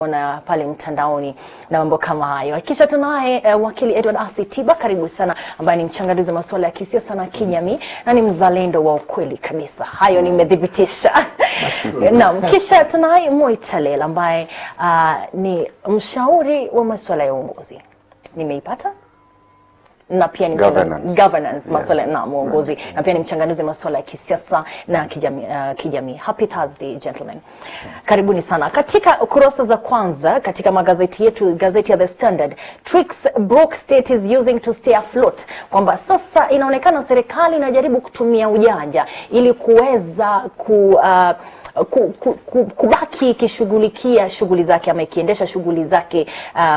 na pale mtandaoni na mambo kama hayo. Kisha tunaye wakili Edward Asitiba, karibu sana, ambaye ni mchanganuzi wa masuala ya kisiasa na kijamii na ni mzalendo wa ukweli kabisa. Hayo nimedhibitisha. Naam, kisha tunaye Moitalela ambaye ni mshauri wa masuala ya uongozi. Nimeipata? Na pia ni governance masuala na uongozi, na pia ni mchanganuzi masuala ya kisiasa na kijamii. Happy Thursday gentlemen. Karibuni sana. Katika kurasa za kwanza katika magazeti yetu, gazeti ya The Standard, tricks broke state is using to stay afloat, kwamba sasa inaonekana serikali inajaribu kutumia ujanja ili kuweza kubaki ikishughulikia shughuli zake ama ikiendesha shughuli zake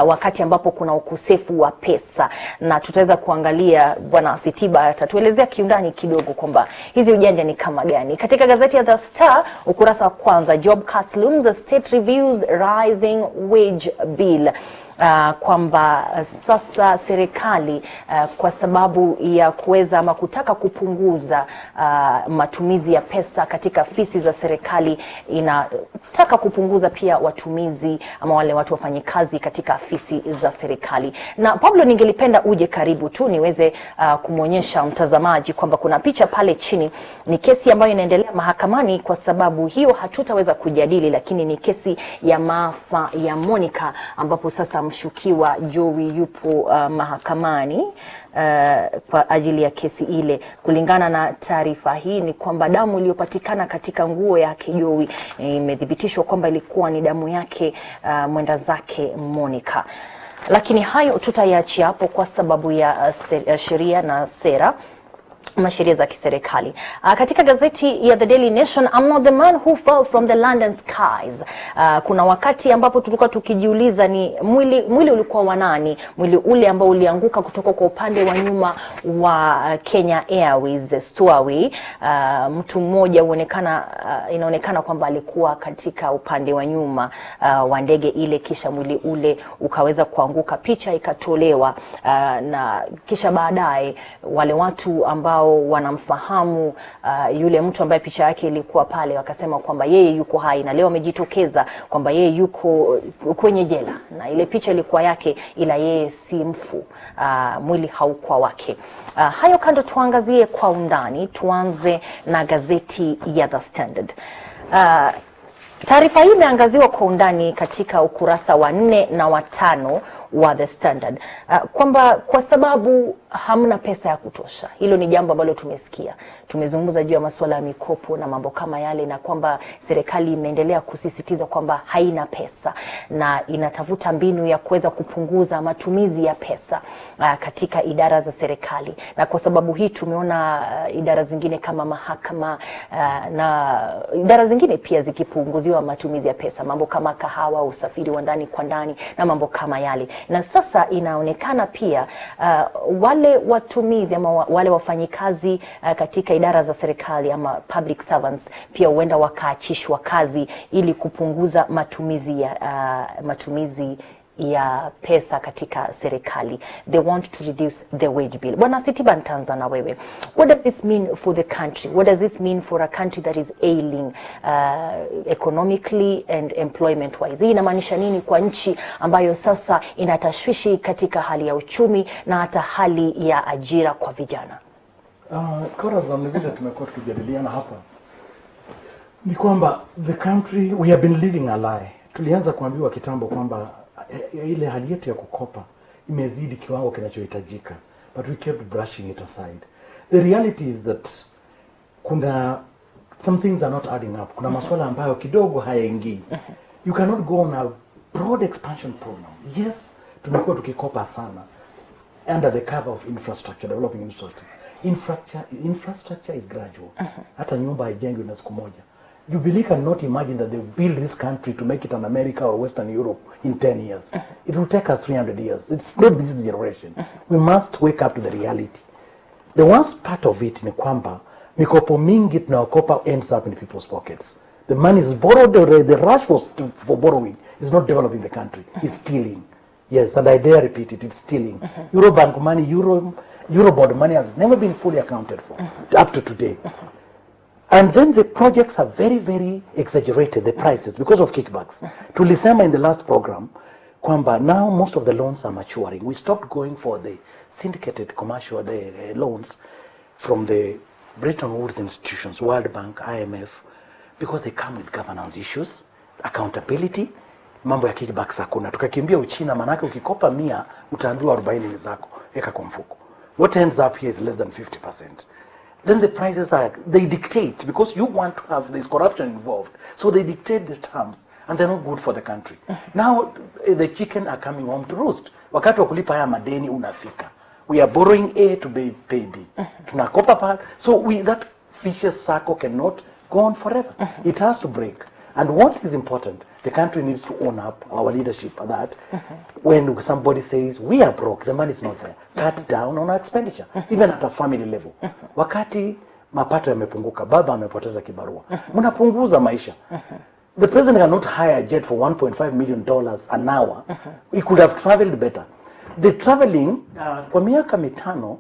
wakati ambapo kuna ukosefu wa pesa. Na tutaweza kuangalia Bwana Asitiba atatuelezea kiundani kidogo kwamba hizi ujanja ni kama gani. Katika gazeti ya The Star, ukurasa wa kwanza, job cuts looms, the state reviews rising wage bill. Kwamba sasa serikali kwa sababu ya kuweza ama kutaka kupunguza matumizi ya pesa katika afisi za serikali, inataka kupunguza pia watumizi ama wale watu wafanyikazi katika afisi za serikali. Na Pablo, ningelipenda uje karibu tu niweze kumuonyesha mtazamaji kwamba kuna picha pale chini, ni kesi ambayo inaendelea mahakamani. Kwa sababu hiyo hatutaweza kujadili, lakini ni kesi ya maafa ya Monica, ambapo sasa mshukiwa Joey yupo mahakamani kwa ajili ya kesi ile. Kulingana na taarifa hii ni kwamba damu iliyopatikana katika nguo yake Joey imethibitishwa kwamba ilikuwa ni damu yake mwenda zake Monica. Lakini hayo tutaiachia hapo kwa sababu ya sheria na sera masheria za kiserikali. Katika gazeti ya The Daily Nation, I'm not the man who fell from the London skies. Kuna wakati ambapo tulikuwa tukijiuliza ni mwili ulikuwa wa nani? Mwili ule ambao ulianguka kutoka kwa upande wa nyuma wa Kenya Airways, the stowaway. Mtu mmoja inaonekana kwamba alikuwa katika upande wa nyuma wa ndege ile, kisha mwili ule ukaweza kuanguka. Picha ikatolewa na kisha baadaye wale watu ambao wanamfahamu yule mtu ambaye picha yake ilikuwa pale, wakasema kwamba yeye yuko hai, na leo amejitokeza kwamba yeye yuko kwenye jela na ile picha ilikuwa yake, ila yeye si mfu, mwili haukuwa wake. Hayo kando, tuangazie kwa undani. Tuanze na gazeti ya The Standard. Taarifa hii imeangaziwa kwa undani katika ukurasa wa 4 na wa 5 wa The Standard, kwamba kwa sababu hamna pesa ya kutosha. Hilo ni jambo ambalo tumesikia. Tumezungumza juu ya masuala ya mikopo na mambo kama yale, na kwamba serikali imeendelea kusisitiza kwamba haina pesa na inatafuta mbinu ya kuweza kupunguza matumizi ya pesa katika idara za serikali. Na kwa sababu hii tumeona idara zingine kama mahakama na idara zingine pia zikipunguziwa matumizi ya pesa, mambo kama kahawa, usafiri wa ndani kwa ndani na mambo kama yale. Na sasa inaonekana pia wale watumizi ama wale wafanyikazi katika idara za serikali ama public servants pia huenda wakaachishwa kazi ili kupunguza matumizi ya pesa katika serikali. They want to reduce the wage bill. Bwana Asitiba, nitaanza na wewe. What does this mean for the country? What does this mean for a country that is ailing economically and employment wise? Hii inamaanisha nini kwa nchi ambayo sasa inatashwishi katika hali ya uchumi na hata hali ya ajira kwa vijana? Corazon, vile tumekuwa tukijadiliana hapa ni kwamba the country, we have been living a lie. Tulianza kuambiwa kitambo kwamba ile hali yetu ya kukopa imezidi kiwango kinachohitajika, but we kept brushing it aside. The reality is that some things are not adding up. Kuna masuala ambayo kidogo hayaingii. You cannot go on a broad expansion program. Yes, tumekuwa tukikopa sana under the cover of infrastructure, developing infrastructure. Infrastructure is gradual. Hata nyumba haijengwi na siku moja. You really cannot imagine that they build this country to make it an America or Western Europe in 10 years. It will take us 300 years. It's not this generation. We must wake up to the reality. The worst part of it ni kwamba mikopo mingi tunayokopa ends up in people's pockets. The money is borrowed, the rush for borrowing is not developing the country. It's stealing. Yes, and I dare repeat it, it's stealing. Eurobank money, Eurobond money has never been fully accounted for up to today. And then the projects are very, very exaggerated, the prices, because of kickbacks. Tulisema in the last program, kwamba now most of the loans are maturing. We stopped going for the syndicated commercial loans from the Bretton Woods institutions, World Bank, IMF, because they come with governance issues, accountability, mambo ya kickbacks hakuna. Tukakimbia Uchina, manake ukikopa 100 utaambiwa 40 ni zako, eka kwa mfuko. What ends up here is less than 50%. Then the prices they dictate, because you want to have this corruption involved, so they dictate the terms, and they're not good for the country. Now the chicken are coming home to roost. Wakati wa kulipa haya madeni unafika. We are borrowing A to pay B. Tunakopa pale. So that vicious circle cannot go on forever. It has to break. And what is important, the country needs to own up, our leadership, that when somebody says, we are broke, the money is not there, cut down on our expenditure, even at a family level. Wakati mapato yamepunguka, baba amepoteza kibarua, mnapunguza maisha. The president cannot hire a jet for $1.5 million an hour. He could have traveled better. The traveling, kwa miaka 5,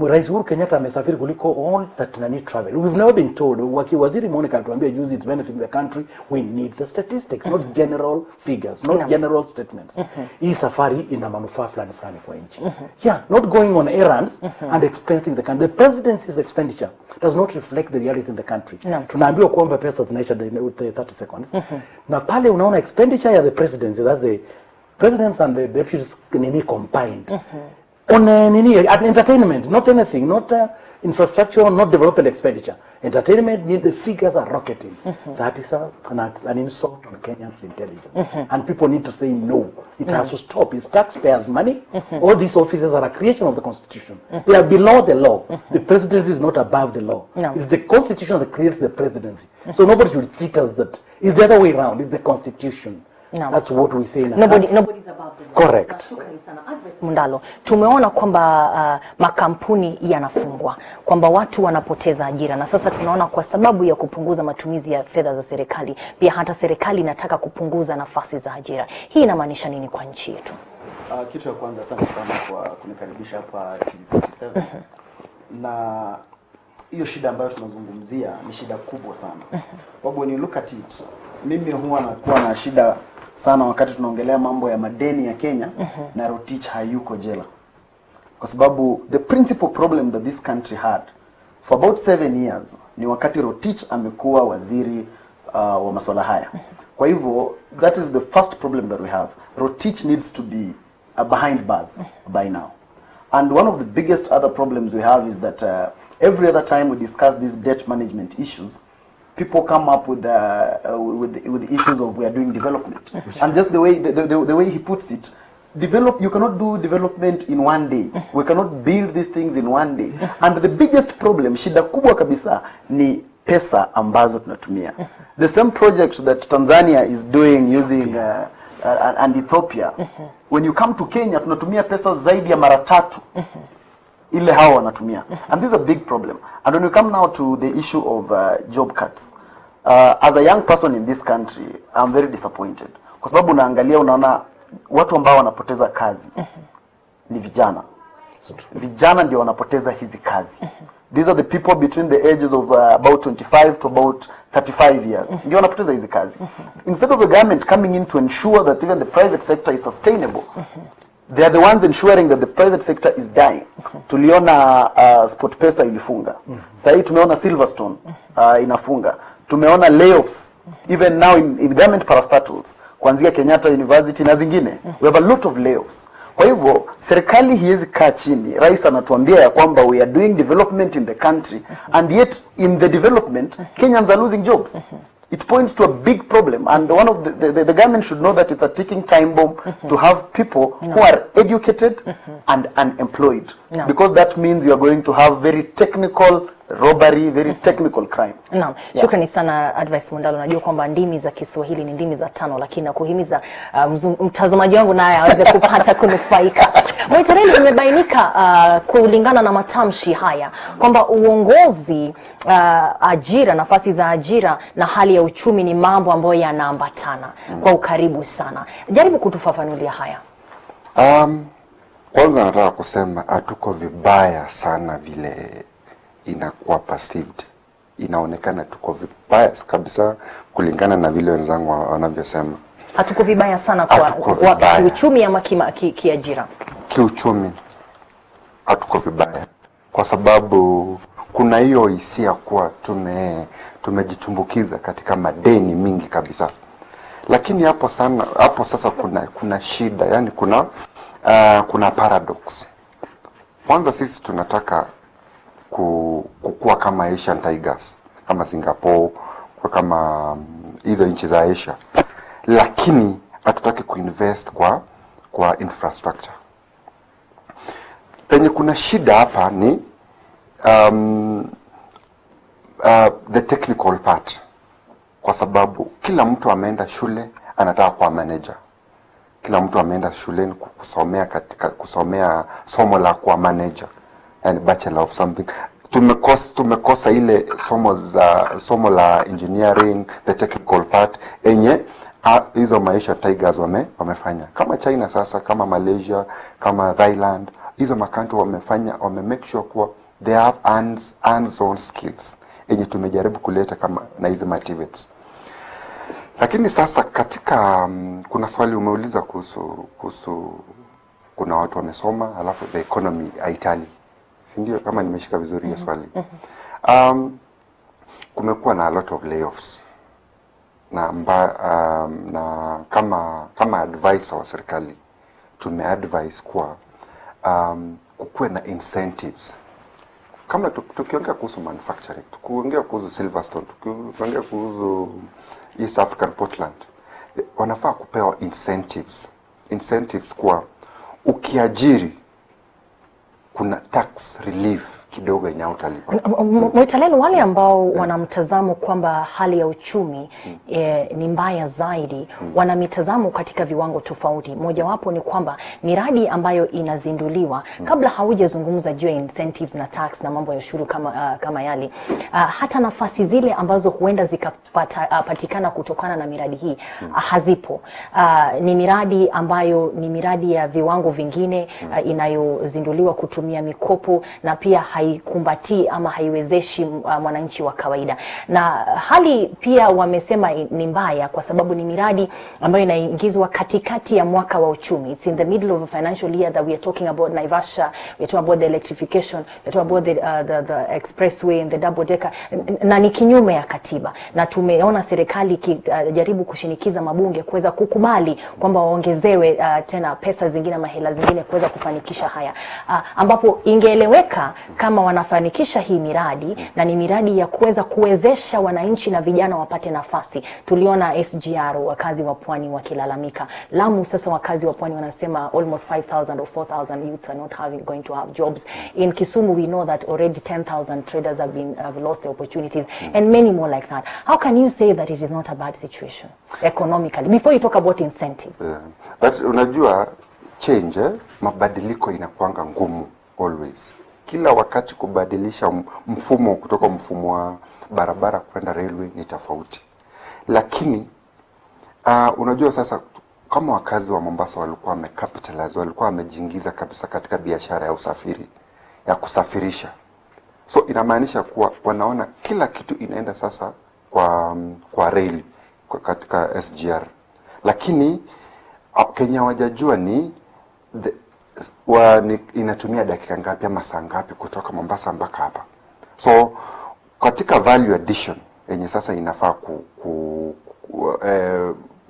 Rais Uhuru Kenyatta amesafiri kuliko all that nani travel. We've never been told. Waziri Monica alituambia use it benefiting the country. We need the statistics, not general figures, not general statements. Hii safari ina manufaa fulani kwa nchi. Yeah, not going on errands and expensing the country. The presidency's expenditure does not reflect the reality in the country. Tunaambiwa kwamba pesa zinaisha with 30 seconds. Na pale unaona expenditure ya the presidency, that's the presidents and the deputies combined. On entertainment, not anything, not infrastructure, not development expenditure. Entertainment, the figures are rocketing. That is an insult on Kenyan's intelligence. And people need to say no. It has to stop. It's taxpayers' money. All these offices are a creation of the Constitution. They are below the law. The presidency is not above the law. It's the Constitution that creates the presidency. So nobody should cheat us that. It's the other way around. It's the Constitution. No. That's what we say. Nobody's above the law. Correct. Mundalo, tumeona kwamba makampuni yanafungwa, kwamba watu wanapoteza ajira, na sasa tunaona kwa sababu ya kupunguza matumizi ya fedha za serikali, pia hata serikali inataka kupunguza nafasi za ajira. Hii inamaanisha nini kwa nchi yetu? Kitu ya kwanza, asante sana kwa kunikaribisha hapa TV47. Na hiyo shida ambayo tunazungumzia ni shida kubwa sana. Sababu when you look at it, mimi huwa nakuwa na shida sana wakati tunaongelea mambo ya madeni ya Kenya na Rotich hayuko jela. Kwa sababu the principal problem that this country had for about 7 years ni wakati Rotich amekuwa waziri wa masuala haya. Kwa hivyo that is the first problem that we have. Rotich needs to be behind bars by now. And one of the biggest other problems we have is that every other time we discuss these debt management issues, people come up with the issues of we are doing development. And just the way he puts it, you cannot do development in one day. We cannot build these things in one day. And the biggest problem, shida kubwa kabisa, ni pesa ambazo tunatumia. The same project that Tanzania is doing using and Ethiopia, when you come to Kenya, tunatumia pesa zaidi ya mara 3 ile hao wanatumia. And this is a big problem. And when we come now to the issue of job cuts, as a young person in this country, I'm very disappointed. Kwa sababu unaona watu ambao wanapoteza kazi ni vijana. Vijana ndio wanapoteza hizi kazi. These are the people between the ages of about 25 to about 35 years. Ndio wanapoteza hizi kazi. Instead of the government coming in to ensure that even the private sector is sustainable, they are the ones ensuring that the private sector is dying. Tuliona SportPesa ilifunga. Sasa hii tumeona Silverstone inafunga. Tumeona layoffs even now in government parastatals kuanzia Kenyatta University na zingine. We have a lot of layoffs. Kwa hivyo serikali hiwezi kaa chini. Rais anatuambia ya kwamba we are doing development in the country, and yet in the development Kenyans are losing jobs. It points to a big problem, and one of the government should know that it's a ticking time bomb to have people who are educated and unemployed, because that means you are going to have very technical robbery, very technical crime. Naam, shukrani sana Advice Mundalo. Najua kwamba ndimi za Kiswahili ni ndimi za 5, lakini na kuhimiza mtazamaji wangu naye aweze kupata kunufaika. Mwitareli, imebainika kulingana na matamshi haya kwamba uongozi, ajira, nafasi za ajira na hali ya uchumi ni mambo ambayo yanaambatana kwa ukaribu sana. Jaribu kutufafanulia haya. Kwanza nataka kusema hatuko vibaya sana vile inakuwa perceived. inaonekana tuko vibaya kabisa kulingana na vile wenzangu wanavyosema. Hatuko vibaya sana kwa kiuchumi ama kiajira? Kiuchumi hatuko vibaya kwa sababu kuna hiyo hisia kuwa tumejitumbukiza katika madeni mingi kabisa. Lakini hapo sasa kuna shida, yani kuna paradox. Kwanza sisi tunataka kukua kama Asian Tigers, kama Singapore, kama hizo nchi za Asia. Lakini hatutaki kuinvest kwa infrastructure. Penye kuna shida hapa ni the technical part. Kwa sababu kila mtu ameenda shule anataka kuwa manager. Kila mtu ameenda shuleni kusomea somo la kuwa manager, yani bachelor of something. Tumekosa ile somo la engineering, the technical part enye hizo maisha Tigers wamefanya. Kama China sasa, kama Malaysia, kama Thailand, hizo makanto wame make sure kuwa they have hands-on skills enye tumejaribu kuleta kama na hizo motivates. Lakini sasa katika kuna swali umeuliza kuhusu kuna watu wamesoma alafu the economy haitali. Si ndio, kama nimeshika vizuri hiyo swali? Kumekuwa na a lot of layoffs. Na kama advice wa serikali tumeadvise kwa kukuwe na incentives. Kama tukiongea kuhusu manufacturing, tukiongea kuhusu Silverstone, tukiongea kuhusu East African Portland, wanafaa kupewa incentives kwa ukiajiri kuna tax relief kidogo yenye utalipa. Mwitalelo, wale ambao wanamtazamo kwamba hali ya uchumi ni mbaya zaidi, wana mitazamo katika viwango tofauti. Mojawapo ni kwamba miradi ambayo inazinduliwa kabla haujazungumza juu ya incentives na tax na mambo ya ushuru kama yale, hata nafasi zile ambazo huenda zikapatikana kutokana na miradi hii hazipo. Ni miradi ambayo ni miradi ya viwango vingine inayozinduliwa kutumia mikopo na pia haikumbatii ama haiwezeshi mwananchi wa kawaida. Na hali pia wamesema ni mbaya kwa sababu ni miradi ambayo inaingizwa katikati ya mwaka wa uchumi. It's in the middle of a financial year that we are talking about Naivasha, we are talking about the electrification, we are talking about the expressway and the double decker, na ni kinyume ya katiba. Na tumeona serikali ikijaribu kushinikiza mabunge kuweza kukubali kwamba waongezewe tena pesa zingine ama hela zingine kuweza kufanikisha haya, ambapo ingeeleweka kama wanafanikisha hii miradi na ni miradi ya kuweza kuwezesha wananchi na vijana wapate nafasi. Tuliona SGR wakazi wa pwani wakilalamika. Lamu sasa wakazi wa pwani wanasema almost 5,000 or 4,000 youths are not going to have jobs. In Kisumu we know that already 10,000 traders have lost their opportunities and many more like that. How can you say that it is not a bad situation economically before you talk about incentives? But unajua change, mabadiliko inakuanga ngumu always. Kila wakati kubadilisha mfumo kutoka mfumo wa barabara kwenda railway ni tofauti. Lakini unajua sasa kama wakazi wa Mombasa walikuwa wamecapitalize, walikuwa wamejiingiza kabisa katika biashara ya usafiri, ya kusafirisha. So inamaanisha kuwa wanaona kila kitu inaenda sasa kwa rail katika SGR. Lakini Kenya wajajua ni inatumia dakika ngapi ama saa ngapi kutoka Mombasa mpaka hapa. So katika value addition yenye sasa inafaa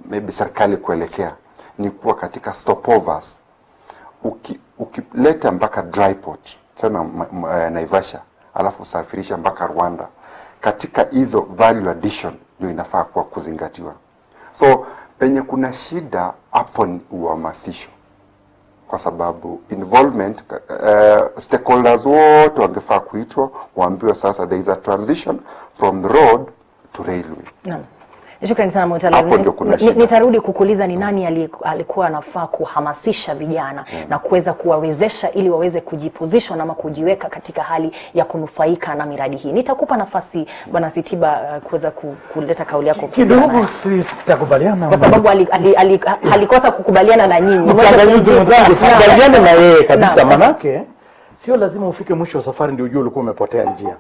maybe serikali kuelekea ni kuwa katika stopovers. Ukileta mpaka dry port tena Naivasha alafu usafirisha mpaka Rwanda, katika hizo value addition ndio inafaa kuwa kuzingatiwa. So penye kuna shida hapo ni uhamasisho, kwa sababu involvement stakeholders wote wangefaa kuitwa, waambiwe sasa there is a transition from road to railway. Naam. Shukrani sana Mwitalelo. Nitarudi kukuuliza ni nani alikuwa anafaa kuhamasisha vijana na kuweza kuwawezesha ili waweze kujiposition ama kujiweka katika hali ya kunufaika na miradi hii. Nitakupa nafasi Bwana Sitiba kuweza kuleta kauli yako. Kidogo sitakubaliana kwa sababu alikosa kukubaliana na nyinyi. Sikubaliana na yeye kabisa, manake sio lazima ufike mwisho wa safari ndio ujue ulikuwa umepotea njia.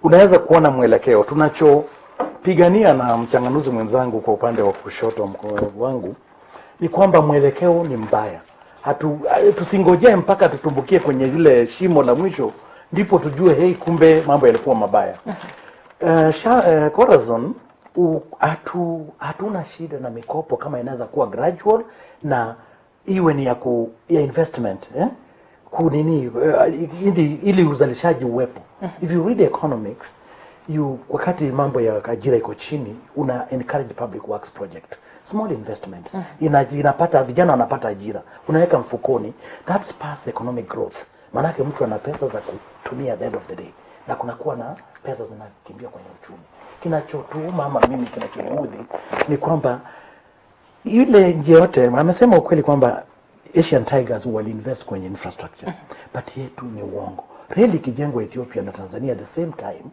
unaweza kuona mwelekeo. Tunachopigania na mchanganuzi mwenzangu kwa upande wa kushoto mkono wangu ni kwamba mwelekeo ni mbaya. Tusingojee mpaka tutumbukie kwenye zile shimo la mwisho ndipo tujue hey, kumbe mambo yalikuwa mabaya. Corazon, hatuna shida na mikopo kama inaweza kuwa gradual na iwe ni ya investment kunini ili uzalishaji uwepo. If you read economics, wakati mambo ya ajira iko chini, una encourage public works project, small investments. Inapata vijana wanapata ajira, unaweka mfukoni, that spurs economic growth. Maanake mtu ana pesa za kutumia at the end of the day na kunakuwa na pesa zinakimbia kwenye uchumi. Kinachotuuma ama mimi kinachoniudhi ni kwamba yule njia yote amesema ukweli kwamba Asian Tigers will invest kwenye infrastructure. But yetu ni uongo. Reli ikijengwa Ethiopia na Tanzania at the same time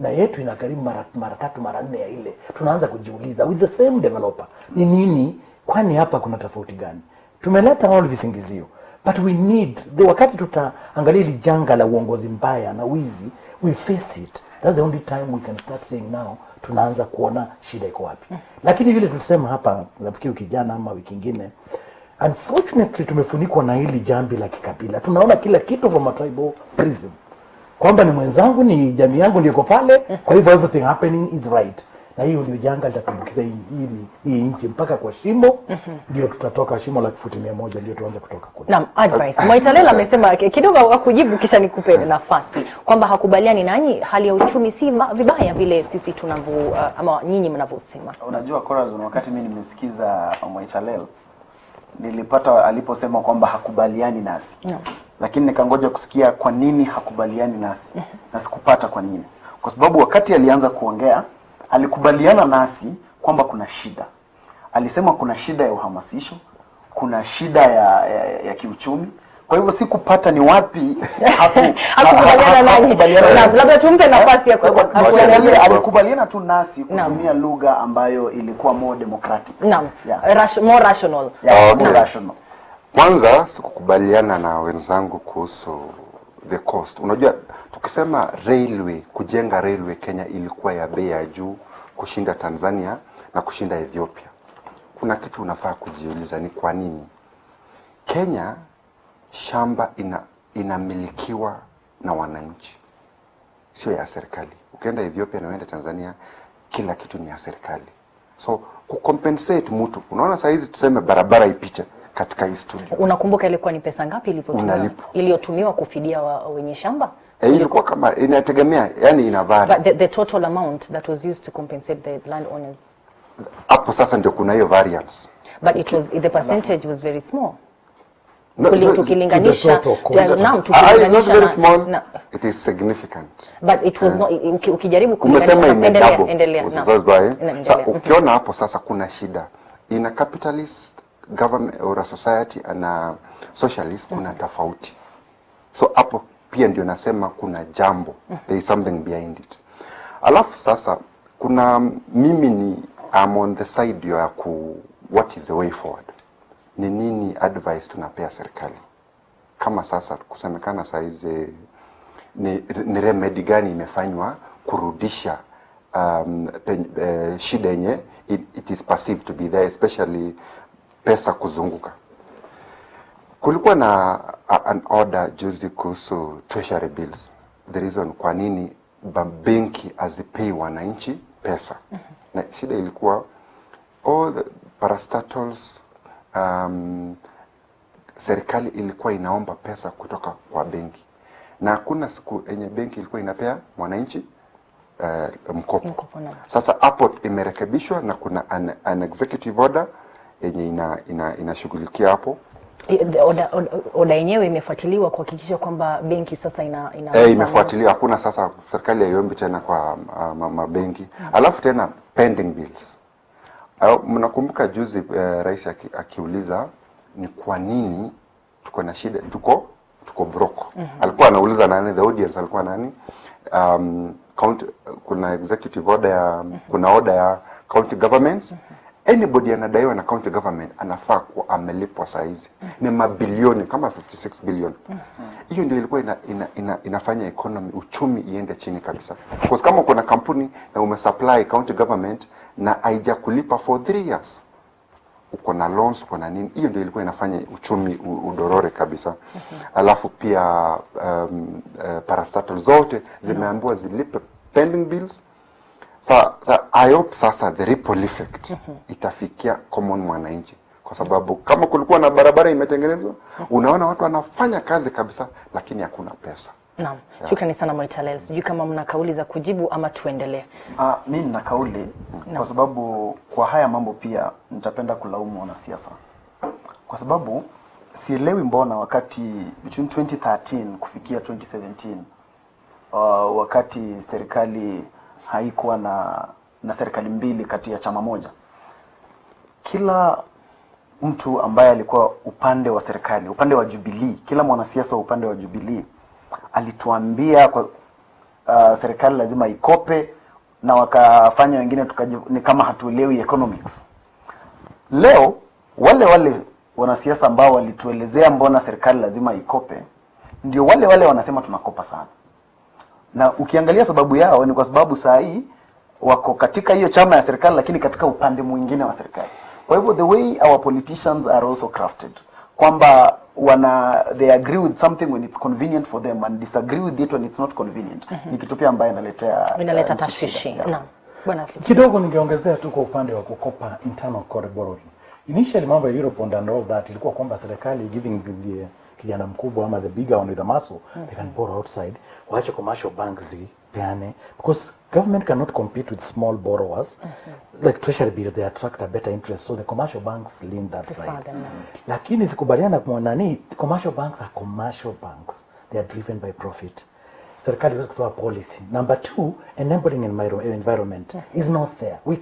na yetu inagharimu mara 3 mara 4 ya ile. Tunaanza kujiuliza with the same developer. Ni nini? Kwani hapa kuna tofauti gani? Tumeleta all visingizio. But we need, wakati tutaangalia ile janga la uongozi mbaya na wizi, we face it. That's the only time we can start saying now, tunaanza kuona shida iko wapi. Lakini vile tulisema hapa, nafikiri wiki jana ama wiki nyingine, unfortunately tumefunikwa na hili jambi la kikabila. Tunaona kila kitu from a tribal prism. Kwamba ni mwenzangu, ni jamii yangu ndio iko pale, kwa hivyo everything happening is right. Na hiyo ndio janga litatumbukiza hii nchi mpaka kwa shimo, ndio tutatoka shimo la futi 100 ndio tuanze kutoka kule. Naam, advice. Mwaitalela amesema kidogo akujibu kisha nikupe nafasi kwamba hakubaliani nanyi hali ya uchumi si vibaya vile sisi tunavyo ama nyinyi mnavyosema. Unajua Corazon, wakati mimi nimesikiza Mwaitalela nilipata aliposema kwamba hakubaliani nasi. Lakini nikangoja kusikia kwa nini hakubaliani nasi. Na sikupata kwa nini. Kwa sababu wakati alianza kuongea alikubaliana nasi kwamba kuna shida. Alisema kuna shida ya uhamasisho, kuna shida ya kiuchumi. Kwa hivyo sikupata ni wapi hakubaliana nanyi. Labda tumpe nafasi ya kuelezea. Alikubaliana tu nasi kutumia lugha ambayo ilikuwa more democratic. Naam. More rational. More rational. Kwanza sikukubaliana na wenzangu kuhusu the cost. Unajua tukisema railway, kujenga railway Kenya ilikuwa ya bei ya juu kushinda Tanzania na kushinda Ethiopia. Kuna kitu unafaa kujiuliza, ni kwa nini Kenya shamba inamilikiwa na wananchi, sio ya serikali. Ukienda Ethiopia na uende Tanzania kila kitu ni ya serikali. So kucompensate mtu, unaona saa hizi tuseme barabara ipiche katika hii studio. Unakumbuka ilikuwa ni pesa ngapi iliyotumiwa kufidia wenye shamba? Ilikuwa kama inategemea, yani ina vary. But the total amount that was used to compensate the landowners. Hapo sasa ndio kuna hiyo variance. But the percentage was very small. No, tukilinganisha not very small. No. It is significant. But it was not, ukijaribu kulinganisha, endelea. Sasa ukiona hapo sasa kuna shida. In a capitalist government or a society and a socialist kuna tofauti. So hapo pia ndio nasema kuna jambo. There is something behind it. Alafu sasa kuna mimi I'm on the side ya what is the way forward. Ni nini advice tunapea serikali? Kama sasa kusemekana saizi ni remedy gani imefanywa kurudisha shida yenye it is perceived to be there, especially pesa kuzunguka. Kulikuwa na an order juzi kuhusu treasury bills. The reason kwa nini benki azipei wananchi pesa. Na shida ilikuwa all the parastatals, serikali ilikuwa inaomba pesa kutoka kwa benki. Na hakuna siku yenye benki ilikuwa inapea mwananchi mkopo. Sasa hapo imerekebishwa na kuna an executive order yenye inashughulikia hapo. Oda yenyewe imefuatiliwa kuhakikisha kwamba benki sasa imefuatiliwa. Hakuna sasa serikali haiombi tena kwa mabenki. Alafu tena pending bills. Mnakumbuka juzi rais akiuliza ni kwa nini tuko na shida, tuko broke. Alikuwa anauliza nani, the audience alikuwa nani? Kuna executive order kuna order ya county governments Anybody anadaiwa na county government anafaa kuwa amelipwa saizi. Ni mabilioni kama 56 billion. Hiyo ndio ilikuwa inafanya economy, uchumi iende chini kabisa. Because kama kuna kampuni na umesupply county government na haijakulipa for 3 years, uko na loans, uko na nini, hiyo ndio ilikuwa inafanya uchumi udorore kabisa. Alafu pia parastatal zote zimeambiwa zilipe pending bills. I hope sasa the ripple effect itafikia common mwananchi, kwa sababu kama kulikuwa na barabara imetengenezwa, unaona watu wanafanya kazi kabisa, lakini hakuna pesa. Naam. Shukrani sana Moitalel. Sijui kama mna kauli za kujibu ama tuendelee. Mimi nina kauli kwa sababu kwa haya mambo pia nitapenda kulaumu wanasiasa. Kwa sababu sielewi mbona wakati between 2013 kufikia 2017 wakati serikali haikuwa na serikali mbili kati ya chama moja, kila mtu ambaye alikuwa upande wa serikali, upande wa Jubilee, kila mwanasiasa upande wa Jubilee alituambia kwa serikali lazima ikope, na wakafanya wengine ni kama hatuelewi economics. Leo wale wanasiasa ambao walituelezea mbona serikali lazima ikope ndio wale wanasema tunakopa sana. Na ukiangalia sababu yao ni kwa sababu saa hii wako katika hiyo chama ya serikali lakini katika upande mwingine wa serikali. Kwa hivyo the way our politicians are also crafted, kwamba they agree with something when it's convenient for them and disagree with it when it's not convenient. Ni kitu pia ambaye inaleta tashwishi. Naam. Bwana Siti. Kidogo ningeongezea tu kwa upande wa kukopa internal core borrowing. Initially mambo ya Europe and all that ilikuwa kwamba serikali giving the kijana mkubwa ama the bigger one with the muscle, they can borrow outside, waache commercial banks zipeane, because government cannot compete with small borrowers. Like treasury bill, they attract a better interest, so the commercial banks lean that side. Lakini sikubaliana kwa nani, commercial banks are commercial banks, they are driven by profit. Serikali has kutoa policy. Number 2, enabling environment is not there. We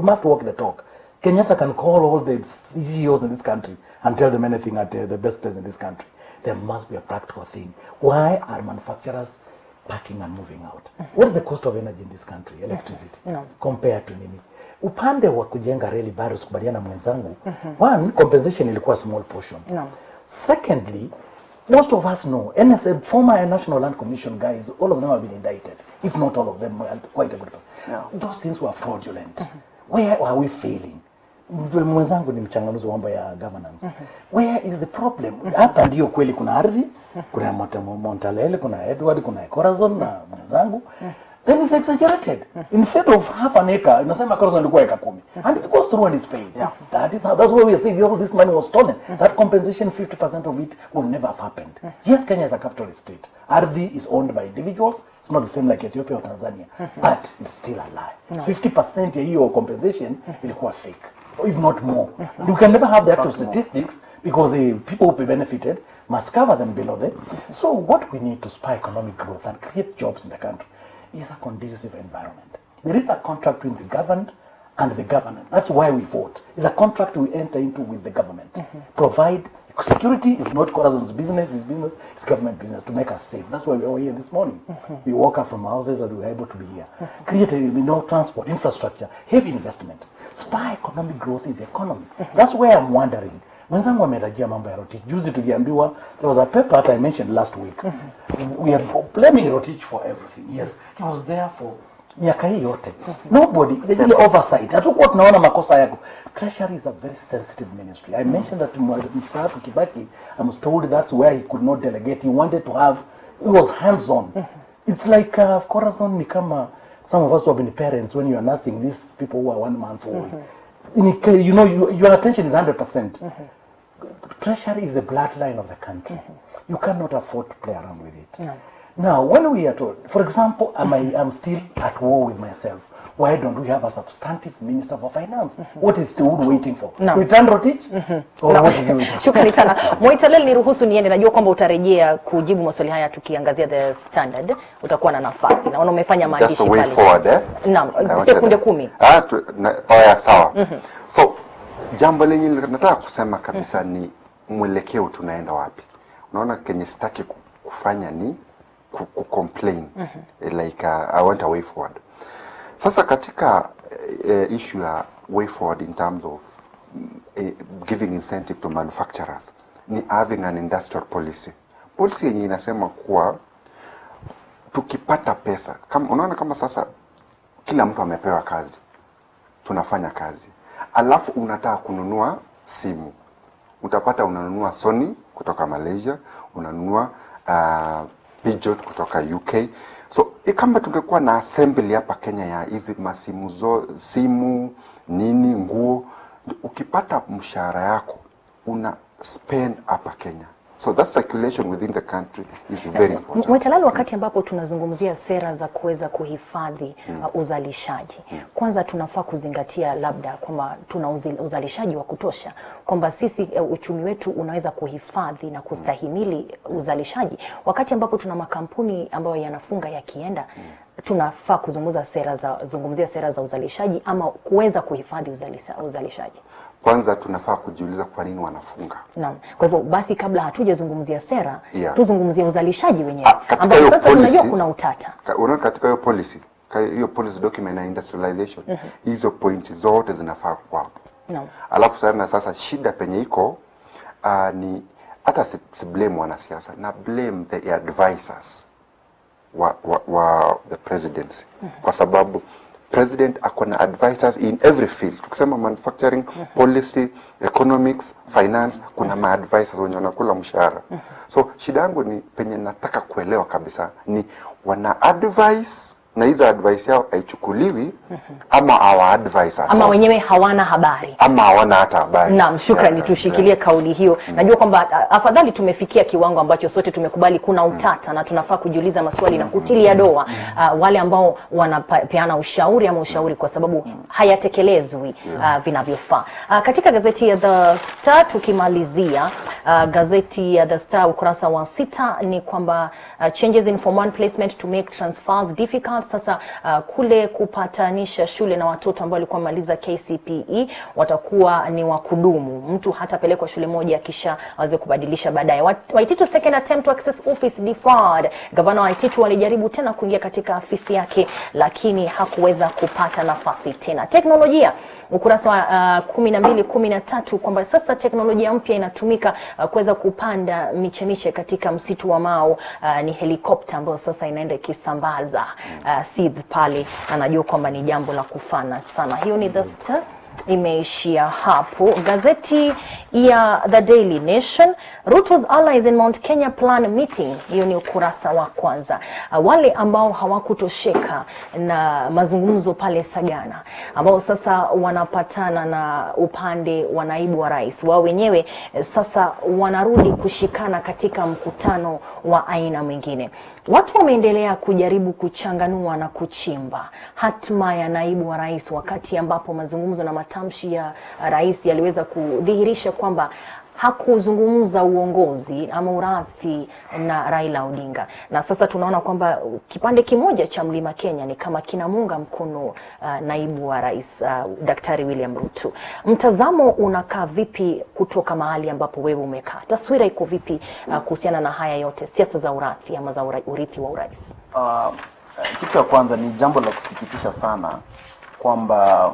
must walk the talk. Kenyatta can call all the CEOs in this country and tell them anything at the best place in this country. There must be a practical thing. Why are manufacturers packing and moving out? What is the cost of energy in this country, electricity, compared to nini? Upande wa kujenga reli bado sikubaliana mwenzangu. One, compensation ilikuwa small portion. Secondly, most of us know, NSA, former National Land Commission guys, all of them have been indicted. If not all of them, quite a good part. Those things were fraudulent. Where are we failing? Mwenzangu ni mchanganuzi wa mambo ya governance. Where is the problem? Hapa ndio kweli kuna ardhi, kuna Montalele, kuna Edward, kuna Corazon na mwenzangu. Then it's exaggerated. Instead of half an acre, inasema Corazon ilikuwa eka 10. And it goes through and is paid. That's why we are saying all this money was stolen. That compensation, 50% of it will never have happened. Yes, Kenya is a capitalist state. Ardhi is owned by individuals. It's not the same like Ethiopia or Tanzania. But it's still a lie. 50% ya hiyo compensation ilikuwa fake, if not more. You can never have the actual statistics because the people who benefited must cover them below them. So what we need to spur economic growth and create jobs in the country is a conducive environment. There is a contract between the governed and the government. That's why we vote. It's a contract we enter into with the government. Provide security is not Corazon's business, it's government business to make us safe. That's why we are here this morning. We woke up from houses and we were able to be here. Create transport, infrastructure, heavy investment. Spur economic growth in the economy. That's where I'm wondering. Mwenzangu ametajia mambo ya Rotich. Juzi tuliambiwa, there was a paper that I mentioned last week. We are blaming Rotich for everything. Yes, he was there for miaka hii yote. Nobody, there's any oversight. Hatukuwa tunaona makosa yako. Treasury is a very sensitive ministry. I mentioned that Msaafu Kibaki, I was told that's where he could not delegate. He wanted to have, he was hands-on. It's like, Corazon ni kama some of us who have been parents when you are nursing these people who are 1 month old. You know, your attention is 100%. Treasury is the bloodline of the country. You cannot afford to play around with it. Now, when we are told, for example, I'm still at war with myself. Why don't we have a substantive minister for finance? What is still waiting for? Return Rotich? Shukrani sana. Moitalel, niruhusu niende. Najua kwamba utarejea kujibu maswali haya tukiangazia The Standard. Utakuwa na nafasi. Naona umefanya maandishi pale. Just a way forward, Naam, sekunde 10. Sawa. So, jambo lenye nataka kusema kabisa ni mwelekeo tunaenda wapi. Unaona Kenya sitaki kufanya ni complain. Like I want a way forward. Sasa katika issue ya way forward in terms of giving incentive to manufacturers ni having an industrial policy. Policy yenye inasema kuwa tukipata pesa, kama unaona kama sasa kila mtu amepewa kazi, tunafanya kazi, alafu unataka kununua simu, utapata unanunua Sony kutoka Malaysia, unanunua Peugeot kutoka UK. So kama tungekuwa na assembly hapa Kenya ya hizi masimu simu nini, nguo, ukipata mshahara yako una spend hapa Kenya. So that circulation within the country is very important. Mwitalalo, wakati ambapo tunazungumzia sera za kuweza kuhifadhi uzalishaji, kwanza tunafaa kuzingatia labda kwamba tuna uzalishaji wa kutosha, kwamba sisi uchumi wetu unaweza kuhifadhi na kustahimili uzalishaji. Wakati ambapo tuna makampuni ambayo yanafunga yakienda, tunafaa zungumzia sera za uzalishaji ama kuweza kuhifadhi uzalishaji. Kwanza tunafaa kujiuliza kwa nini wanafunga. Naam. Kwa hivyo basi kabla hatujazungumzia sera, tuzungumzie uzalishaji wenyewe. Ambapo sasa tunajua kuna utata. Unaona katika hiyo policy document na industrialization, hizo point zote zinafaa kuwa hapo. Naam. Alafu sasa shida penye iko ni hata si blame wanasiasa, na blame the advisors wa the presidency. Kwa sababu president akona advisors in every field. Tukisema manufacturing, policy, economics, finance, kuna ma-advisors wenye wanakula mshahara. So shida yangu ni penye nataka kuelewa kabisa ni wana advise na hizo advice yao haichukuliwi ama our advisor ama wenyewe hawana habari ama hawana hata habari. Naam, shukrani, tushikilie kauli hiyo. Najua kwamba afadhali tumefikia kiwango ambacho sote tumekubali kuna utata na tunafaa kujiuliza maswali na kutilia doa wale ambao wanapeana ushauri kwa sababu hayatekelezwi vinavyofaa. Katika gazeti ya The Star tukimalizia, gazeti ya The Star ukurasa wa 6 ni kwamba changes in form 1 placement to make transfers difficult. Sasa kule kupatanisha shule na watoto ambao walikuwa maliza KCPE watakuwa ni wa kudumu. Mtu hatapelekwa shule moja kisha aweze kubadilisha baadaye. Waititu second attempt to access office deferred. Gavana Waititu alijaribu tena kuingia katika afisi yake lakini hakuweza kupata nafasi tena. Teknolojia ukurasa wa 12-13 kwamba sasa teknolojia mpya inatumika kuweza kupanda miche katika msitu wa Mau. Ni helikopta ambayo sasa inaenda ikisambaza seeds pale. Anajua kwamba ni jambo la kufana sana. Hiyo ni The Star, imeishia hapo. Gazeti ya The Daily Nation, Ruto's allies in Mount Kenya plan meeting. Hiyo ni ukurasa wa kwanza. Wale ambao hawakutosheka na mazungumzo pale Sagana, ambao sasa wanapatana na upande wa naibu wa rais, wao wenyewe sasa wanarudi kushikana katika mkutano wa aina mwingine. Watu wameendelea kujaribu kuchanganua na kuchimba hatima ya naibu wa rais, wakati ambapo mazungumzo na matamshi ya rais yaliweza kudhihirisha kwamba hakuzungumza uongozi ama urathi na Raila Odinga. Na sasa tunaona kwamba kipande kimoja cha Mlima Kenya ni kama kinamunga mkono naibu wa rais Daktari William Ruto. Mtazamo unakaa vipi kutoka mahali ambapo wewe umekaa? Taswira iko vipi kuhusiana na haya yote, siasa za urathi ama za urithi wa urais? Kitu ya kwanza ni jambo la kusikitisha sana kwamba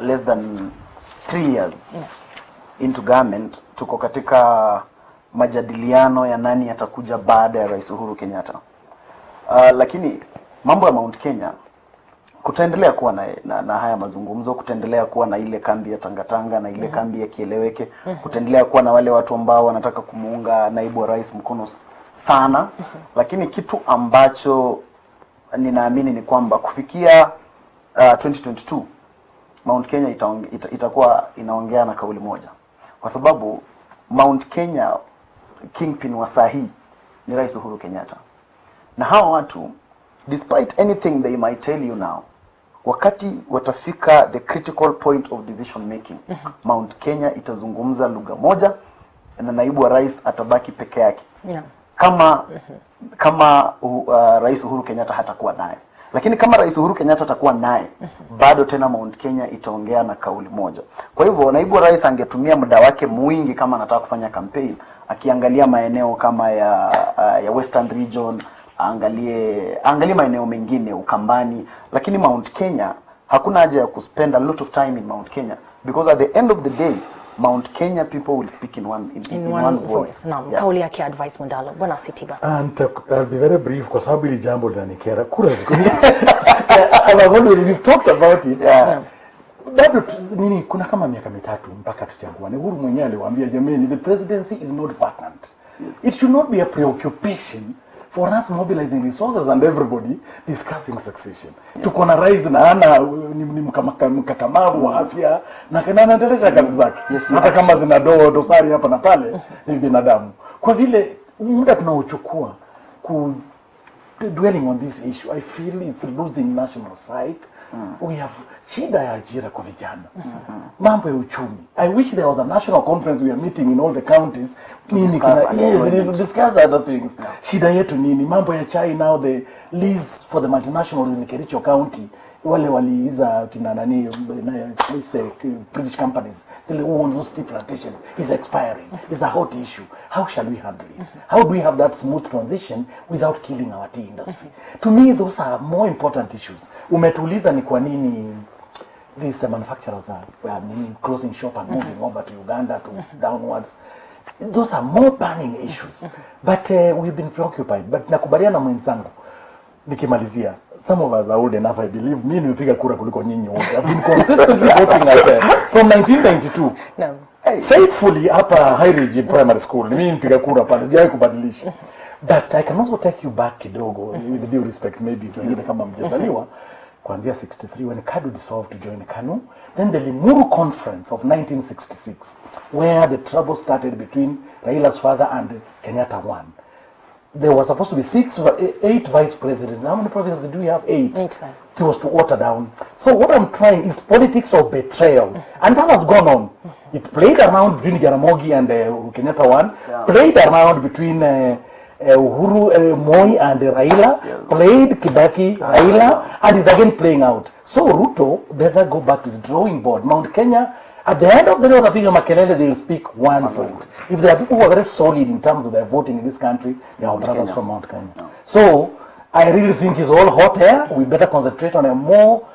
less than 3 years into government tuko katika majadiliano ya nani atakuja baada ya Rais Uhuru Kenyatta. Lakini mambo ya Mount Kenya kutaendelea kuwa na haya mazungumzo, kutaendelea kuwa na ile kambi ya Tangatanga na ile kambi ya Kieleweke, kutaendelea kuwa na wale watu ambao wanataka kumuunga naibu wa rais mkono sana. Lakini kitu ambacho ninaamini ni kwamba kufikia 2022 Mount Kenya itakuwa inaongea na kauli moja, kwa sababu Mount Kenya kingpin wa sahi ni Rais Uhuru Kenyatta. Na hawa watu, despite anything they might tell you now, wakati watafika the critical point of decision making, Mount Kenya itazungumza lugha moja na naibu wa rais atabaki peke yake. Kama Rais Uhuru Kenyatta hatakuwa naye. Lakini kama Rais Uhuru Kenyatta atakuwa naye, bado tena Mount Kenya itaongea na kauli moja. Kwa hivyo naibu wa rais angetumia muda wake mwingi kama anataka kufanya campaign, akiangalia maeneo kama ya Western Region, angalie maeneo mengine Ukambani. Lakini Mount Kenya Hakuna haja ya kuspend a lot of time in Mount Kenya, because at the end of the day Mount Kenya people will speak in one voice. Naam, kauli yake Advice Mundalo. Bwana Sitiba. And I'll be very brief kwa sababu hili jambo linanikera. Kura ziko. We've talked about it. Yeah. Bado nini, kuna kama miaka mitatu mpaka tuchaguane. Uhuru mwenyewe aliwaambia jamani, the presidency is not vacant. Yes. It should not be a preoccupation for us mobilizing resources and everybody discussing succession. Tuko na rais na ana ni mkakamavu wa afya na anaendeleza kazi zake. Yes, hata kama zina dosari hapa na pale, ni binadamu. Kwa vile muda tunaochukua dwelling on this issue, I feel it's losing national psyche. We have shida ya ajira kwa vijana. Mambo ya uchumi. I wish there was a national conference we are meeting in all the counties to discuss other things. Shida yetu nini? Mambo ya chai now, the lease for the multinationals in Kericho County. Wale waliiza kina nani, British companies, zile own those tea plantations, is expiring. It's a hot issue. How shall we handle it? How do we have that smooth transition without killing our tea industry? To me, those are more important issues. Umetuliza ni kwa nini these manufacturers are closing shop and moving over to Uganda to downwards. Those are more burning issues. But we've been preoccupied. But nakubaliana mwenzangu nikimalizia, some of us are old enough, I believe. Mimi nimepiga kura kuliko nyinyi wote. I've been consistently voting from 1992. No. Faithfully hapa High Ridge Primary School. Mimi nimepiga kura pale, sijawahi kubadilisha. But I can also take you back kidogo, with due respect, maybe wengine kama mjazaliwa, kuanzia 63 when KADU dissolved to join KANU, then the Limuru Conference of 1966, where the trouble started between Raila's father and Kenyatta one. There was supposed to be 8 vice presidents. How many provinces do we have? 8. 8. It was to water down. So what I'm trying is politics of betrayal. And that has gone on. It played around between Jaramogi and Kenyatta one. Yeah. Played around between Uhuru, Moi and Raila. Yeah. Played Kibaki, Raila. And is again playing out. So Ruto better go back to the drawing board. Mount Kenya, at the end of the day, they will speak one vote. If there are people who are very solid in terms of their voting in this country, they are brothers from Mount Kenya. No. So, I really think it's all hot air. We better concentrate on a more